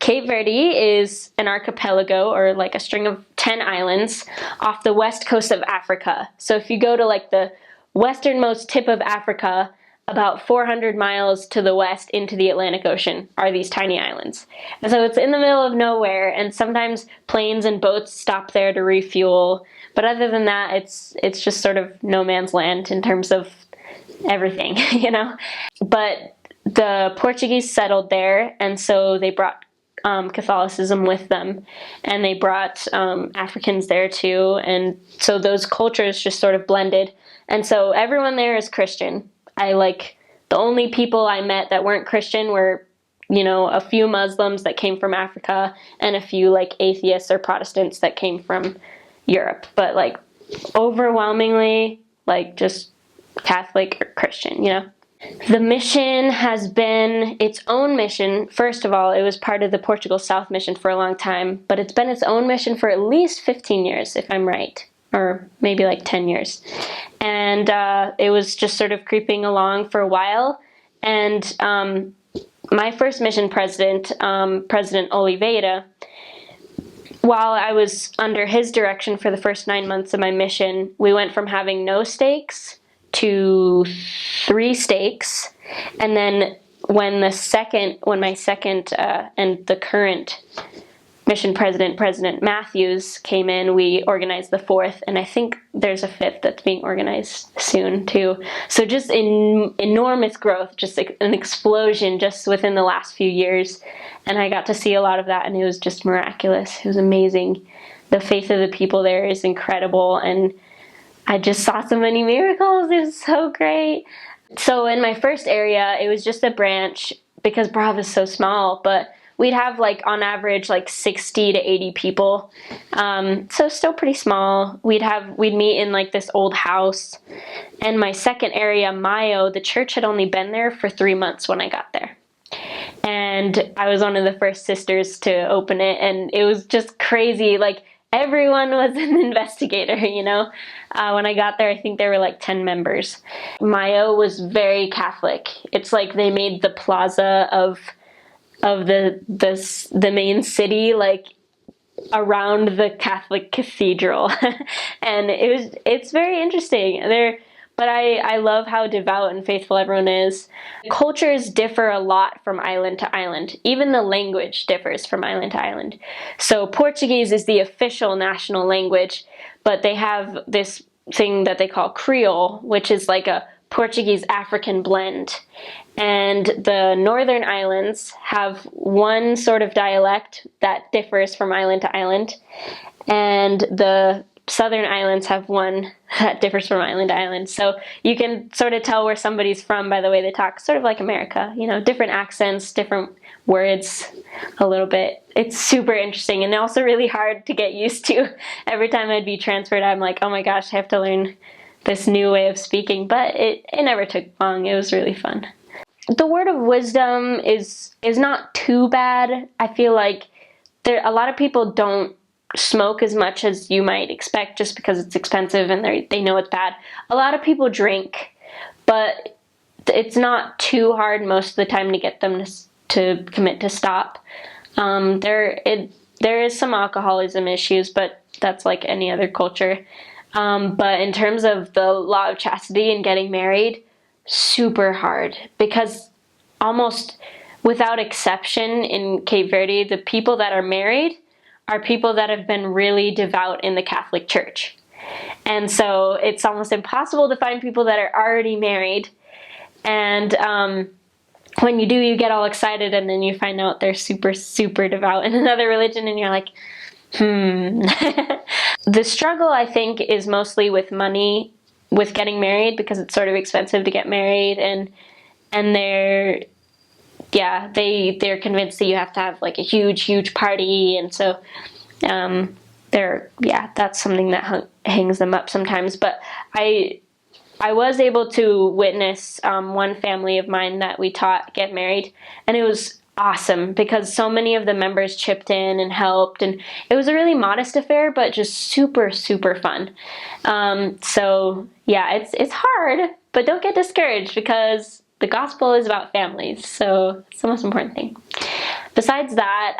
Cape Verde is an archipelago, or like a string of 10 islands off the west coast of Africa. So if you go to like the westernmost tip of Africa, about 400 miles to the west into the Atlantic Ocean are these tiny islands. And so it's in the middle of nowhere, and sometimes planes and boats stop there to refuel. But other than that, it's just sort of no man's land in terms of everything, you know? But the Portuguese settled there, and so they brought Catholicism with them, and they brought Africans there too, and so those cultures just sort of blended. And so everyone there is Christian. The only people I met that weren't Christian were, you know, a few Muslims that came from Africa and a few like atheists or Protestants that came from Europe. But like overwhelmingly, like just Catholic or Christian, you know. The mission has been its own mission. First of all, it was part of the Portugal South mission for a long time, but it's been its own mission for at least 15 years, if I'm right, or maybe like 10 years. And it was just sort of creeping along for a while. And my first mission president, President Oliveira, while I was under his direction for the first 9 months of my mission, we went from having no stakes to 3 stakes. And then when my second and the current mission president, President Matthews, came in, we organized the 4th, and I think there's a 5th that's being organized soon too. So just enormous growth, just an explosion just within the last few years. And I got to see a lot of that, and it was just miraculous. It was amazing. The faith of the people there is incredible, and I just saw so many miracles. It was so great. So in my first area, it was just a branch because Brava is so small, but we'd have like on average like 60 to 80 people. So still pretty small. We'd meet in like this old house. And my second area, Mayo, the church had only been there for 3 months when I got there. And I was one of the first sisters to open it, and it was just crazy. Like everyone was an investigator, you know. When I got there, I think there were like 10 members. Mayo was very Catholic. It's like they made the plaza of the main city like around the Catholic cathedral. And it's very interesting. But I love how devout and faithful everyone is. Cultures differ a lot from island to island. Even the language differs from island to island. So Portuguese is the official national language, but they have this thing that they call Creole, which is like a Portuguese African blend. And the northern islands have one sort of dialect that differs from island to island, and the southern islands have one that differs from island to island. So you can sort of tell where somebody's from by the way they talk, sort of like America, you know, different accents, different words a little bit. It's super interesting and also really hard to get used to. Every time I'd be transferred, I'm like, oh my gosh, I have to learn this new way of speaking, but it never took long. It was really fun. The word of wisdom is not too bad. I feel like a lot of people don't smoke as much as you might expect just because it's expensive and they know it's bad. A lot of people drink, but it's not too hard most of the time to get them to commit to stop. There is some alcoholism issues, but that's like any other culture. But in terms of the law of chastity and getting married, super hard, because almost without exception in Cape Verde, the people that are married are people that have been really devout in the Catholic Church. And so it's almost impossible to find people that are already married. And when you do, you get all excited, and then you find out they're super, super devout in another religion, and you're like, The struggle, I think, is mostly with money, with getting married, because it's sort of expensive to get married, and they're convinced that you have to have like a huge party, and so that's something that hangs them up sometimes. But I was able to witness one family of mine that we taught get married, and it was awesome because so many of the members chipped in and helped, and it was a really modest affair, but just super, super fun. So yeah, it's hard, but don't get discouraged because the gospel is about families, so it's the most important thing. besides that,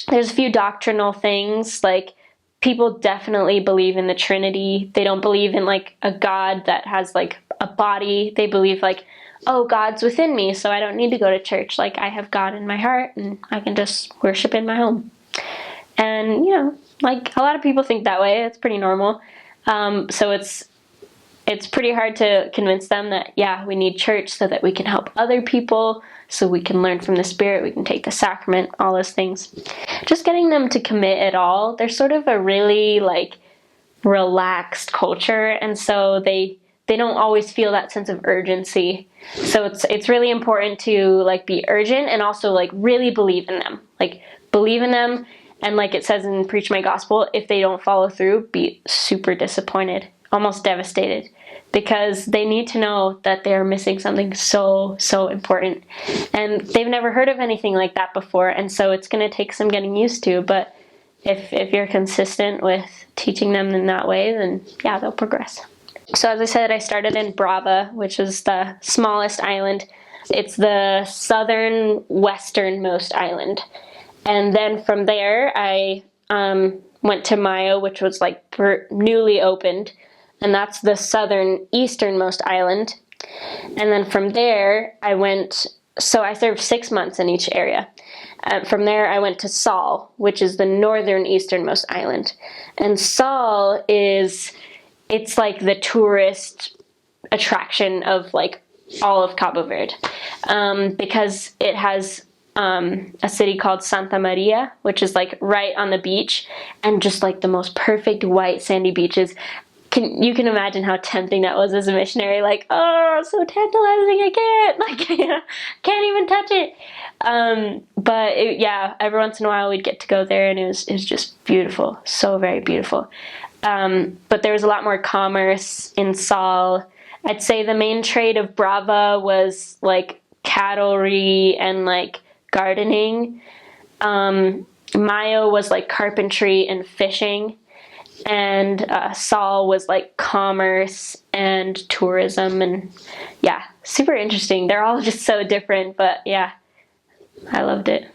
there's a few doctrinal things, like people definitely believe in the Trinity. They don't believe in like a God that has like a body. They believe like, oh, God's within me, so I don't need to go to church. Like I have God in my heart and I can just worship in my home. And like a lot of people think that way. It's pretty normal. So it's pretty hard to convince them that, yeah, we need church so that we can help other people, so we can learn from the Spirit, we can take the sacrament, all those things. Just getting them to commit at all. They're sort of a really like relaxed culture, and so they don't always feel that sense of urgency. So it's really important to like be urgent and also like really believe in them. Like believe in them, and like it says in Preach My Gospel, if they don't follow through, be super disappointed, almost devastated, because they need to know that they're missing something so important, and they've never heard of anything like that before, and so it's going to take some getting used to. But if you're consistent with teaching them in that way, then yeah, they'll progress. So as I said, I started in Brava, which is the smallest island. It's the southern westernmost island. And then from there, I went to Mayo, which was like newly opened. And that's the southern easternmost island. And then from there, so I served 6 months in each area. From there, I went to Sal, which is the northern easternmost island. And Sal it's like the tourist attraction of like all of Cabo Verde, because it has a city called Santa Maria, which is like right on the beach, and just like the most perfect white sandy beaches. You can imagine how tempting that was as a missionary. Like, oh, so tantalizing! I can't even touch it. But yeah, every once in a while we'd get to go there, and it was just beautiful, so very beautiful. But there was a lot more commerce in Sal. I'd say the main trade of Brava was like cattlery and like gardening. Mayo was like carpentry and fishing. And Sal was like commerce and tourism, and yeah, super interesting. They're all just so different, but yeah, I loved it.